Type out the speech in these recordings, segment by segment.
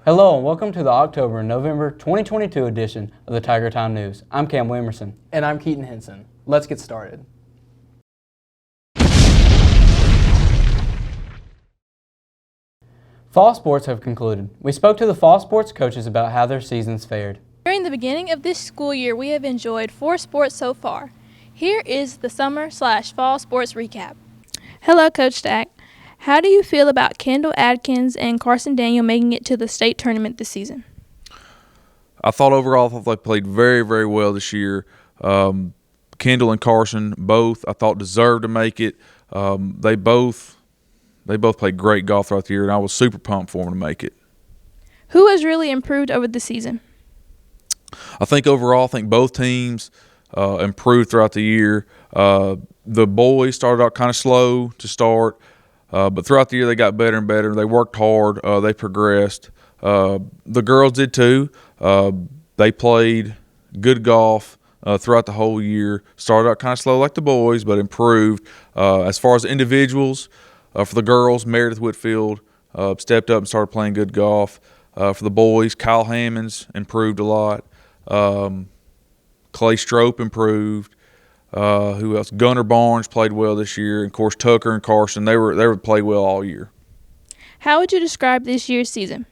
Hello and welcome to the October and November 2022 edition of the Tiger Time News. I'm Cam Emerson. And I'm Keaton Henson. Let's get started. Fall sports have concluded. We spoke to the fall sports coaches about how their seasons fared. During the beginning of this school year, we have enjoyed 4 sports so far. Here is the summer/fall sports recap. Hello, Coach Stack. How do you feel about Kendall Adkins and Carson Daniel making it to the state tournament this season? I thought they played very, very well this year. Kendall and Carson both, I thought, deserved to make it. They both played great golf throughout the year, and I was super pumped for them to make it. Who has really improved over the season? I think overall, both teams improved throughout the year. The boys started out kind of slow to start, but throughout the year they got better and better. They worked hard. They progressed. The girls did too. They played good golf throughout the whole year. Started out kind of slow like the boys, but improved. As far as individuals, for the girls, Meredith Whitfield stepped up and started playing good golf. For the boys, Kyle Hammonds improved a lot. Clay Strope improved. Who else? Gunnar Barnes played well this year. And of course, Tucker and Carson, they played well all year. How would you describe this year's season?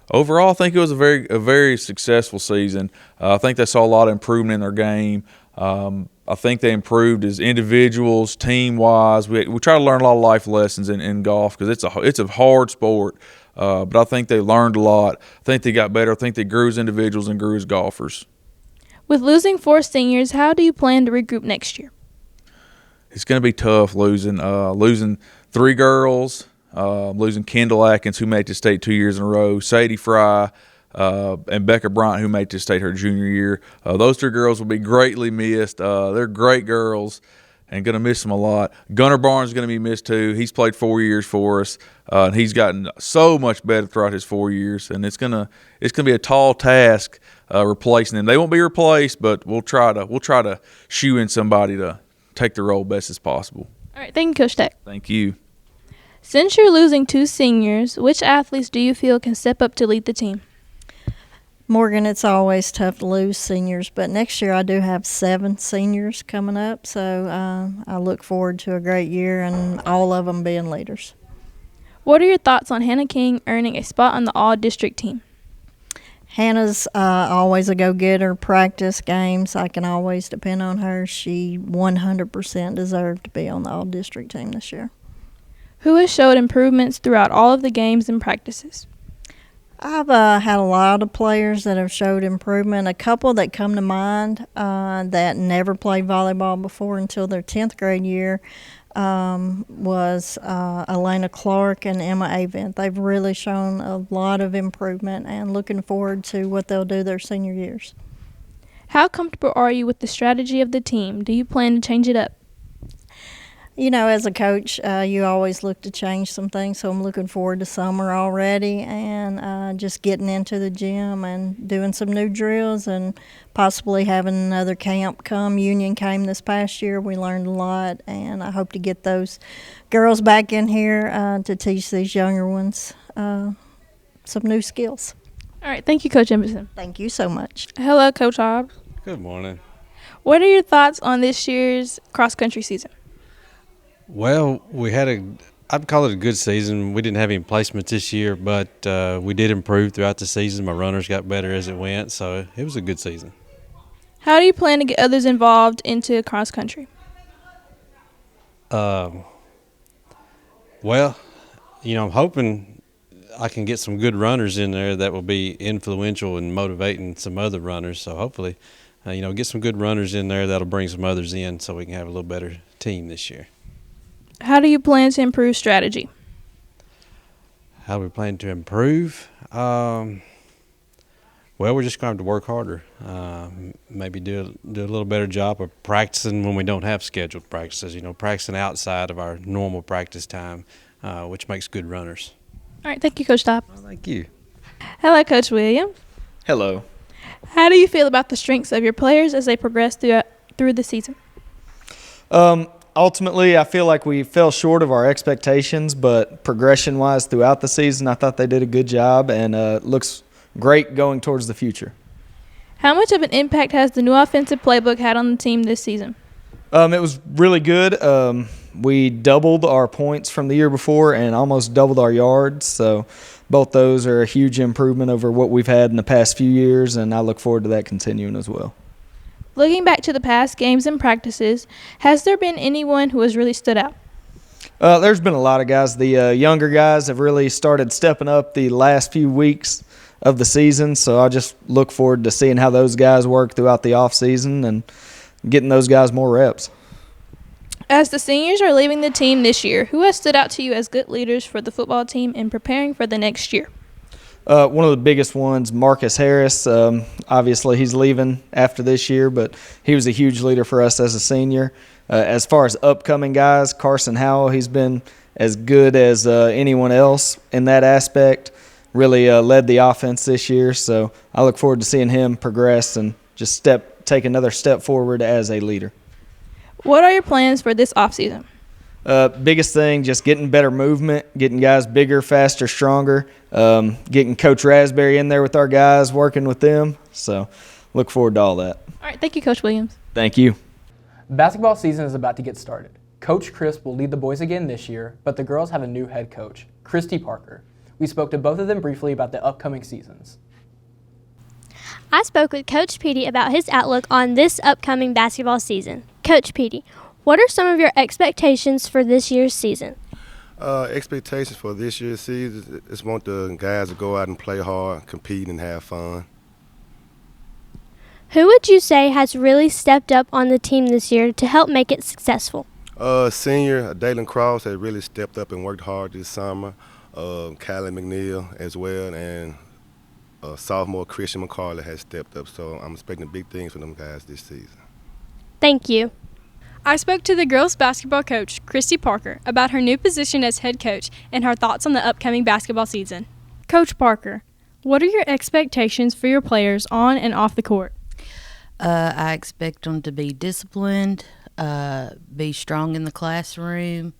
Overall, I think it was a very successful season. I think they saw a lot of improvement in their game. I think they improved as individuals, team-wise. We try to learn a lot of life lessons in golf because it's a hard sport. But I think they learned a lot. I think they got better. I think they grew as individuals and grew as golfers. With losing 4 seniors, how do you plan to regroup next year? It's going to be tough losing 3 girls, losing Kendall Atkins, who made it to state 2 years in a row, Sadie Fry, and Becca Bryant, who made it to state her junior year. Those 3 girls will be greatly missed. They're great girls and going to miss them a lot. Gunnar Barnes is going to be missed too. He's played 4 years for us, and he's gotten so much better throughout his 4 years. And it's gonna be a tall task replacing them. They won't be replaced, but we'll try to shoe in somebody to take the role best as possible. All right, thank you, Coach Tech. Thank you. Since you're losing 2 seniors, which athletes do you feel can step up to lead the team? Morgan, it's always tough to lose seniors, but next year I do have 7 seniors coming up, so I look forward to a great year and all of them being leaders. What are your thoughts on Hannah King earning a spot on the all-district team? Hannah's always a go-getter, practice games. I can always depend on her. She 100% deserved to be on the all-district team this year. Who has showed improvements throughout all of the games and practices? I've had a lot of players that have showed improvement. A couple that come to mind that never played volleyball before until their 10th grade year was Elena Clark and Emma Avent. They've really shown a lot of improvement and looking forward to what they'll do their senior years. How comfortable are you with the strategy of the team? Do you plan to change it up? You know, as a coach, you always look to change some things, so I'm looking forward to summer already and just getting into the gym and doing some new drills and possibly having another camp come. Union came this past year. We learned a lot, and I hope to get those girls back in here to teach these younger ones some new skills. All right, thank you, Coach Emerson. Thank you so much. Hello, Coach Hobbs. Good morning. What are your thoughts on this year's cross-country season? Well, I'd call it a good season. We didn't have any placements this year, but we did improve throughout the season. My runners got better as it went, so it was a good season. How do you plan to get others involved into cross-country? Well, I'm hoping I can get some good runners in there that will be influential in motivating some other runners. So hopefully, get some good runners in there that'll bring some others in so we can have a little better team this year. How do you plan to improve strategy? How do we plan to improve? Well, we're just going to have to work harder. Maybe do a little better job of practicing when we don't have scheduled practices. Practicing outside of our normal practice time, which makes good runners. All right, thank you, Coach Top. Well, thank you. Hello, Coach Williams. Hello. How do you feel about the strengths of your players as they progress through the season? Ultimately, I feel like we fell short of our expectations, but progression-wise throughout the season, I thought they did a good job, and looks great going towards the future. How much of an impact has the new offensive playbook had on the team this season? It was really good. We doubled our points from the year before and almost doubled our yards, so both those are a huge improvement over what we've had in the past few years, and I look forward to that continuing as well. Looking back to the past games and practices, has there been anyone who has really stood out? There's been a lot of guys. The younger guys have really started stepping up the last few weeks of the season, so I just look forward to seeing how those guys work throughout the off season and getting those guys more reps. As the seniors are leaving the team this year, who has stood out to you as good leaders for the football team in preparing for the next year? One of the biggest ones, Marcus Harris. Obviously, he's leaving after this year, but he was a huge leader for us as a senior. As far as upcoming guys, Carson Howell, he's been as good as anyone else in that aspect. Really led the offense this year, so I look forward to seeing him progress and just take another step forward as a leader. What are your plans for this offseason? Biggest thing, just getting better movement, getting guys bigger, faster, stronger, getting Coach Raspberry in there with our guys, working with them. So look forward to all that. All right, thank you, Coach Williams. Thank you. Basketball season is about to get started. Coach Chris will lead the boys again this year, but the girls have a new head coach, Christy Parker. We spoke to both of them briefly about the upcoming seasons. I spoke with Coach Petey about his outlook on this upcoming basketball season. Coach Petey, what are some of your expectations for this year's season? Expectations for this year's season is want the guys to go out and play hard, compete, and have fun. Who would you say has really stepped up on the team this year to help make it successful? Senior Dalen Cross has really stepped up and worked hard this summer. Callie McNeil as well, and sophomore Christian McCarley has stepped up. So I'm expecting big things from them guys this season. Thank you. I spoke to the girls basketball coach, Christy Parker, about her new position as head coach and her thoughts on the upcoming basketball season. Coach Parker, what are your expectations for your players on and off the court? I expect them to be disciplined, be strong in the classroom.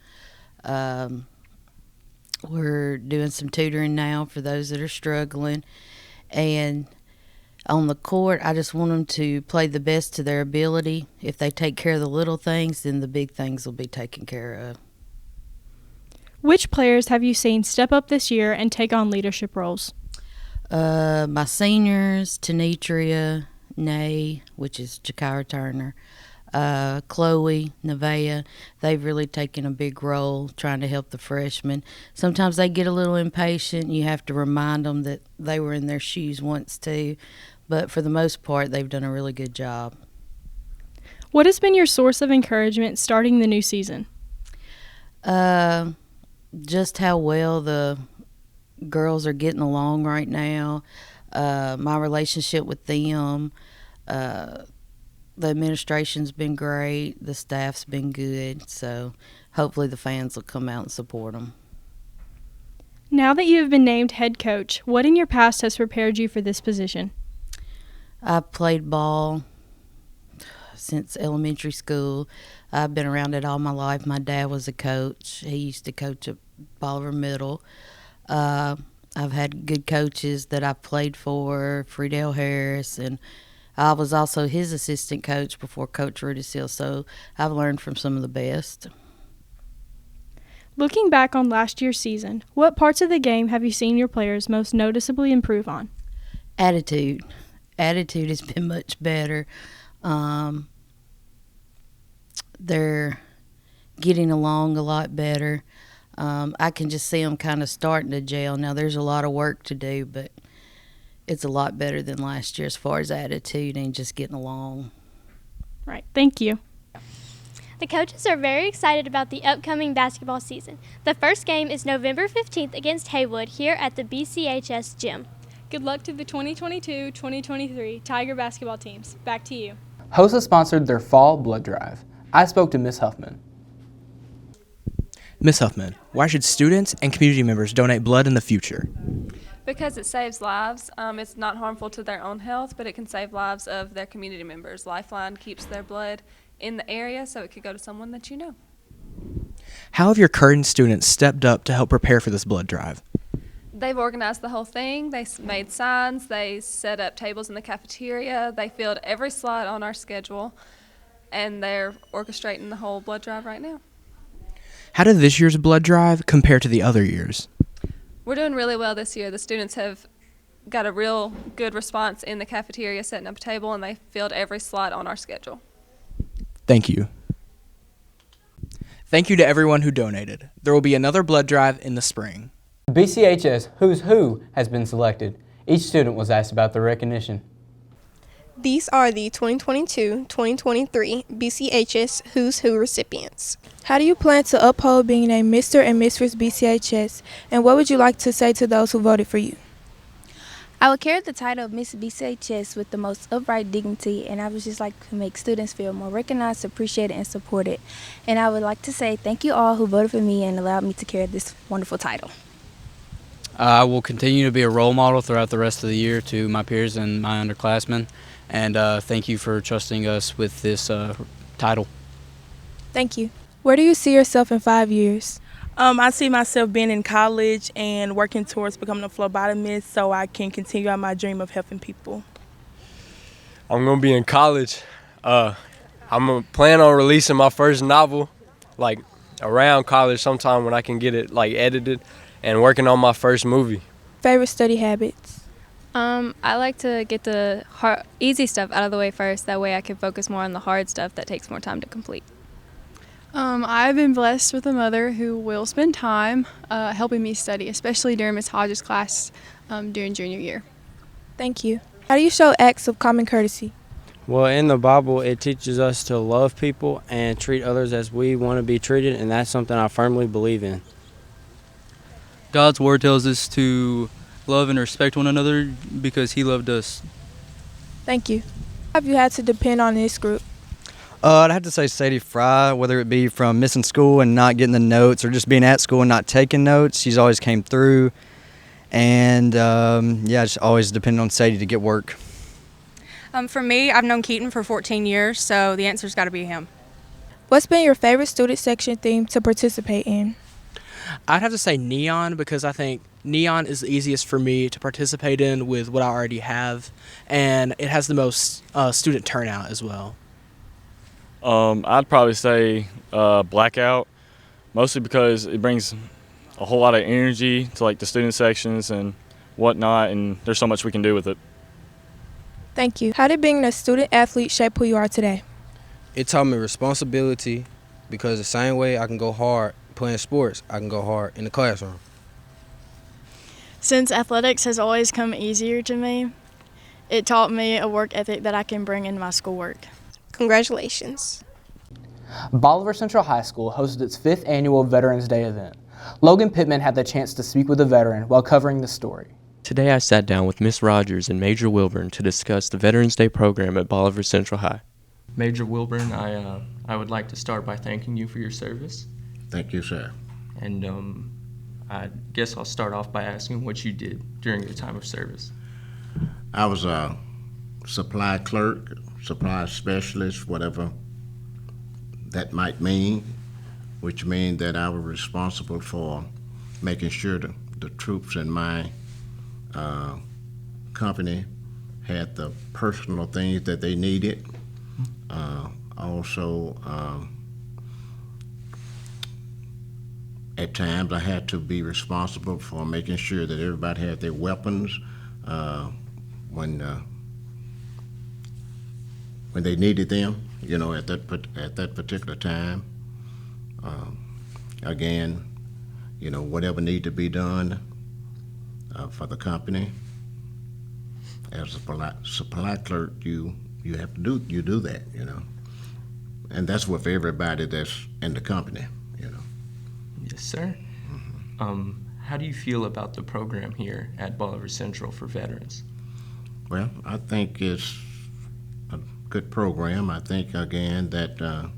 We're doing some tutoring now for those that are struggling. And on the court, I just want them to play the best to their ability. If they take care of the little things, then the big things will be taken care of. Which players have you seen step up this year and take on leadership roles? My seniors, Tenetria, Nay, which is Jakira Turner, Chloe, Nevaeh, they've really taken a big role trying to help the freshmen. Sometimes they get a little impatient. You have to remind them that they were in their shoes once too. But for the most part, they've done a really good job. What has been your source of encouragement starting the new season? Just how well the girls are getting along right now. My relationship with them, the administration's been great, the staff's been good, so hopefully the fans will come out and support them. Now that you have been named head coach, what in your past has prepared you for this position? I've played ball since elementary school. I've been around it all my life. My dad was a coach. He used to coach at Bolivar Middle. I've had good coaches that I've played for, Friedel Harris, and I was also his assistant coach before Coach Rudy Seal, so I've learned from some of the best. Looking back on last year's season, what parts of the game have you seen your players most noticeably improve on? Attitude. Attitude has been much better. They're getting along a lot better. I can just see them kind of starting to gel. Now, there's a lot of work to do, but it's a lot better than last year as far as attitude and just getting along. Right. Thank you. The coaches are very excited about the upcoming basketball season. The first game is November 15th against Haywood here at the BCHS gym. Good luck to the 2022-2023 Tiger basketball teams. Back to you. HOSA sponsored their fall blood drive. I spoke to Ms. Huffman. Ms. Huffman, why should students and community members donate blood in the future? Because it saves lives. It's not harmful to their own health, but it can save lives of their community members. Lifeline keeps their blood in the area, so it could go to someone that you know. How have your current students stepped up to help prepare for this blood drive? They've organized the whole thing. They made signs. They set up tables in the cafeteria. They filled every slot on our schedule, and they're orchestrating the whole blood drive right now. How did this year's blood drive compare to the other years? We're doing really well this year. The students have got a real good response in the cafeteria setting up a table, and they filled every slot on our schedule. Thank you. Thank you to everyone who donated. There will be another blood drive in the spring. The BCHS Who's Who has been selected. Each student was asked about their recognition. These are the 2022-2023 BCHS Who's Who recipients. How do you plan to uphold being named Mr. and Mistress BCHS, and what would you like to say to those who voted for you? I would carry the title of Miss BCHS with the most upright dignity, and I would just like to make students feel more recognized, appreciated, and supported. And I would like to say thank you all who voted for me and allowed me to carry this wonderful title. I will continue to be a role model throughout the rest of the year to my peers and my underclassmen, and thank you for trusting us with this title. Thank you. Where do you see yourself in 5 years? I see myself being in college and working towards becoming a phlebotomist so I can continue on my dream of helping people. I'm going to be in college. I'm going to plan on releasing my first novel, like around college sometime when I can get it like edited, and working on my first movie. Favorite study habits? I like to get the easy stuff out of the way first. That way I can focus more on the hard stuff that takes more time to complete. I've been blessed with a mother who will spend time helping me study, especially during Ms. Hodges' class during junior year. Thank you. How do you show acts of common courtesy? Well, in the Bible, it teaches us to love people and treat others as we want to be treated, and that's something I firmly believe in. God's word tells us to love and respect one another because he loved us. Thank you. Have you had to depend on this group? I'd have to say Sadie Fry, whether it be from missing school and not getting the notes or just being at school and not taking notes. She's always came through. And, just always depending on Sadie to get work. For me, I've known Keaton for 14 years, so the answer's got to be him. What's been your favorite student section theme to participate in? I'd have to say neon because I think neon is the easiest for me to participate in with what I already have, and it has the most student turnout as well. I'd probably say blackout, mostly because it brings a whole lot of energy to like the student sections and whatnot, and there's so much we can do with it. Thank you. How did being a student athlete shape who you are today? It taught me responsibility because the same way I can go hard playing sports, I can go hard in the classroom. Since athletics has always come easier to me, it taught me a work ethic that I can bring into my schoolwork. Congratulations. Bolivar Central High School hosted its 5th annual Veterans Day event. Logan Pittman had the chance to speak with a veteran while covering the story. Today I sat down with Miss Rogers and Major Wilburn to discuss the Veterans Day program at Bolivar Central High. Major Wilburn, I would like to start by thanking you for your service. Thank you, sir. And I guess I'll start off by asking what you did during your time of service. I was a supply clerk, supply specialist, whatever that might mean, which means that I was responsible for making sure the troops in my company had the personal things that they needed. Also, at times I had to be responsible for making sure that everybody had their weapons when they needed them, at that particular time. Again, whatever needed to be done for the company. As a supply clerk, you have to do that, and that's with everybody that's in the company, Yes, sir. Mm-hmm. How do you feel about the program here at Bolivar Central for veterans? Well, I think it's a good program. I think, again, that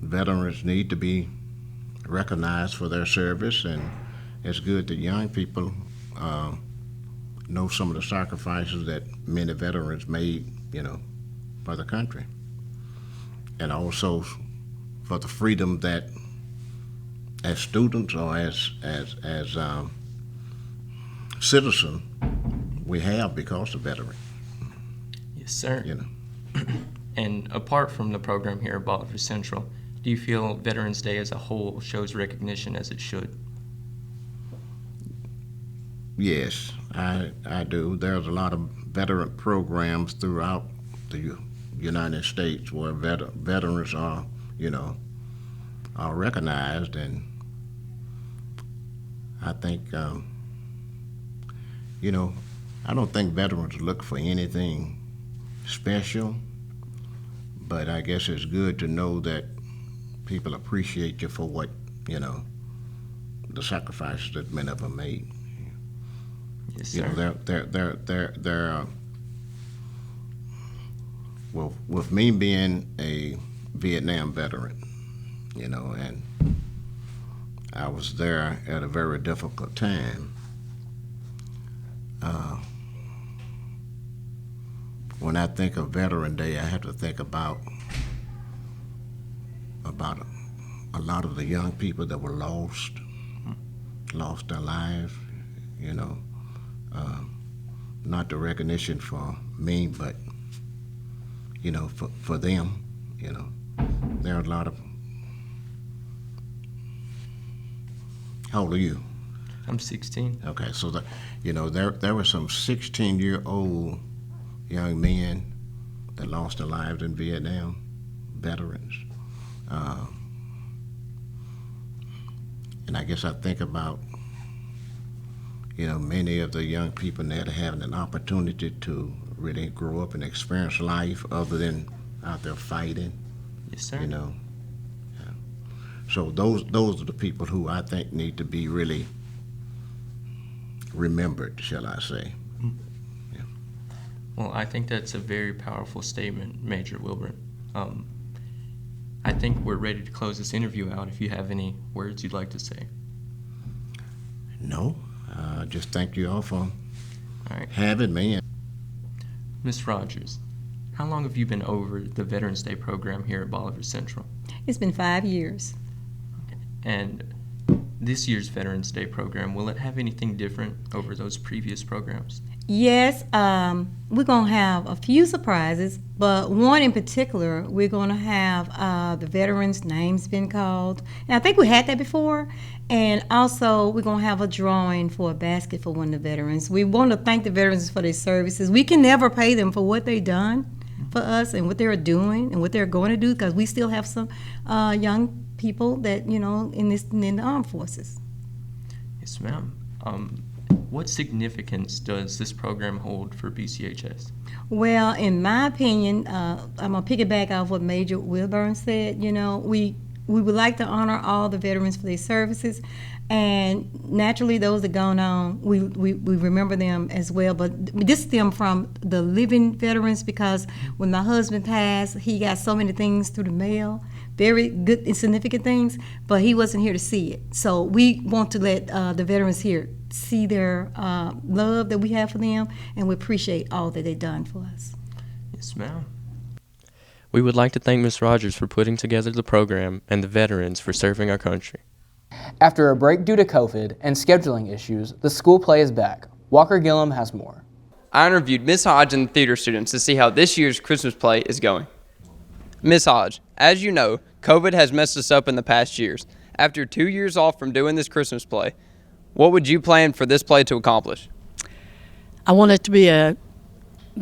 veterans need to be recognized for their service, and it's good that young people know some of the sacrifices that many veterans made, for the country. And also for the freedom that as students or as citizens we have because of veterans. Yes, sir. You know. And apart from the program here at Bolivar Central, do you feel Veterans Day as a whole shows recognition as it should? Yes, I do. There's a lot of veteran programs throughout the United States where veterans are, are recognized, and I think, I don't think veterans look for anything special, but I guess it's good to know that people appreciate you for what, the sacrifices that many of them made. Yes, sir. They're well, with me being a Vietnam veteran, and I was there at a very difficult time. When I think of Veteran Day, I have to think about a lot of the young people that were lost their lives, not the recognition for me, but, for them, There are a lot of, how old are you? I'm 16. Okay, so there were some 16-year-old young men that lost their lives in Vietnam, veterans. And I guess I think about, many of the young people that are having an opportunity to really grow up and experience life other than out there fighting. Yes, sir. Yeah. So those are the people who I think need to be really remembered, shall I say. Yeah. Well, I think that's a very powerful statement, Major Wilburn. I think we're ready to close this interview out if you have any words you'd like to say. No, just thank you all for having me. Ms. Rogers, how long have you been over the Veterans Day program here at Bolivar Central? It's been 5 years. Okay. And this year's Veterans Day program, will it have anything different over those previous programs? Yes, we're going to have a few surprises, but one in particular, we're going to have the veterans' names being called. And I think we had that before. And also, we're going to have a drawing for a basket for one of the veterans. We want to thank the veterans for their services. We can never pay them for what they've done for us and what they're doing and what they're going to do, because we still have some young people that, in the armed forces. Yes, ma'am. What significance does this program hold for BCHS? Well, in my opinion, I'm going to piggyback off what Major Wilburn said. We would like to honor all the veterans for their services, and naturally those that gone on, we remember them as well. But this stemmed from the living veterans, because when my husband passed, he got so many things through the mail, very good and significant things, but he wasn't here to see it. So we want to let the veterans here see their love that we have for them, and we appreciate all that they've done for us. Yes, ma'am. We would like to thank Ms. Rogers for putting together the program and the veterans for serving our country. After a break due to COVID and scheduling issues, the school play is back. Walker Gillum has more. I interviewed Miss Hodge and the theater students to see how this year's Christmas play is going. Miss Hodge, as you know, COVID has messed us up in the past years. After 2 years off from doing this Christmas play, what would you plan for this play to accomplish? I want it to be a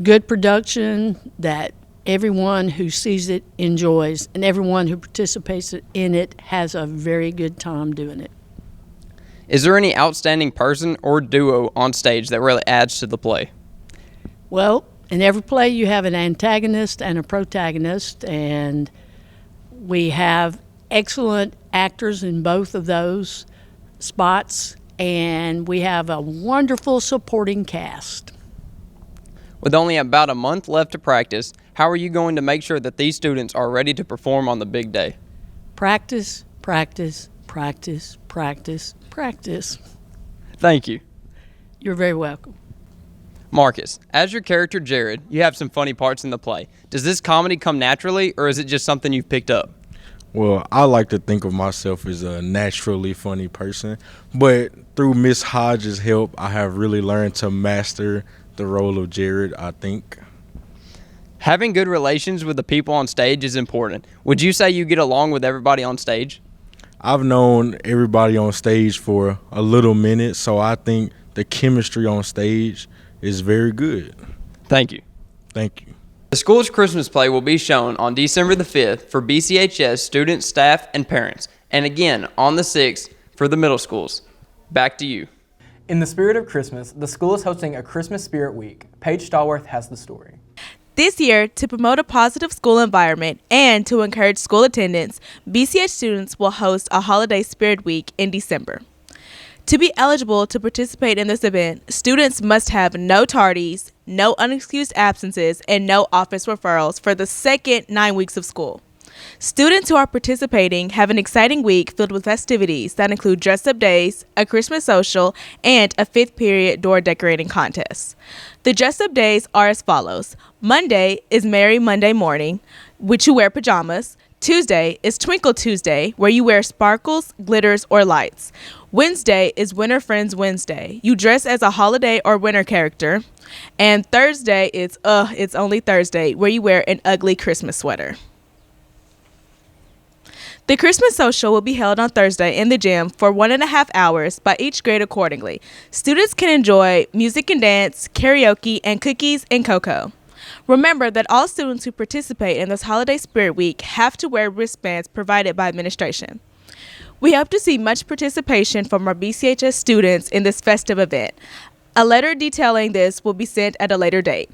good production that everyone who sees it enjoys, and everyone who participates in it has a very good time doing it. Is there any outstanding person or duo on stage that really adds to the play? Well, in every play you have an antagonist and a protagonist, and we have excellent actors in both of those spots, and we have a wonderful supporting cast. With only about a month left to practice, how are you going to make sure that these students are ready to perform on the big day? Practice, practice, practice, practice, practice. Thank you. You're very welcome. Marcus, as your character Jared, you have some funny parts in the play. Does this comedy come naturally, or is it just something you've picked up? Well, I like to think of myself as a naturally funny person, but through Miss Hodges' help, I have really learned to master the role of Jared, I think. Having good relations with the people on stage is important. Would you say you get along with everybody on stage? I've known everybody on stage for a little minute, so I think the chemistry on stage is very good. Thank you. Thank you. The school's Christmas play will be shown on December the 5th for BCHS students, staff, and parents, and again on the 6th for the middle schools. Back to you. In the spirit of Christmas, the school is hosting a Christmas Spirit Week. Paige Stallworth has the story. This year, to promote a positive school environment and to encourage school attendance, BCH students will host a Holiday Spirit Week in December. To be eligible to participate in this event, students must have no tardies, no unexcused absences, and no office referrals for the second 9 weeks of school. Students who are participating have an exciting week filled with festivities that include dress-up days, a Christmas social, and a 5th period door decorating contest. The dress-up days are as follows. Monday is Merry Monday Morning, which you wear pajamas. Tuesday is Twinkle Tuesday, where you wear sparkles, glitters, or lights. Wednesday is Winter Friends Wednesday. You dress as a holiday or winter character. And Thursday is It's Only Thursday, where you wear an ugly Christmas sweater. The Christmas social will be held on Thursday in the gym for 1.5 hours by each grade accordingly. Students can enjoy music and dance, karaoke, and cookies and cocoa. Remember that all students who participate in this Holiday Spirit Week have to wear wristbands provided by administration. We hope to see much participation from our BCHS students in this festive event. A letter detailing this will be sent at a later date.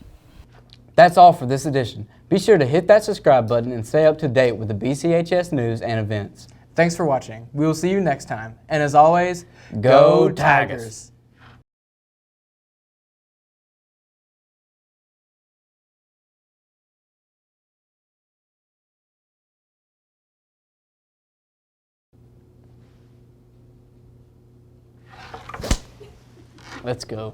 That's all for this edition. Be sure to hit that subscribe button and stay up to date with the BCHS news and events. Thanks for watching. We will see you next time. And as always, go Tigers! Let's go.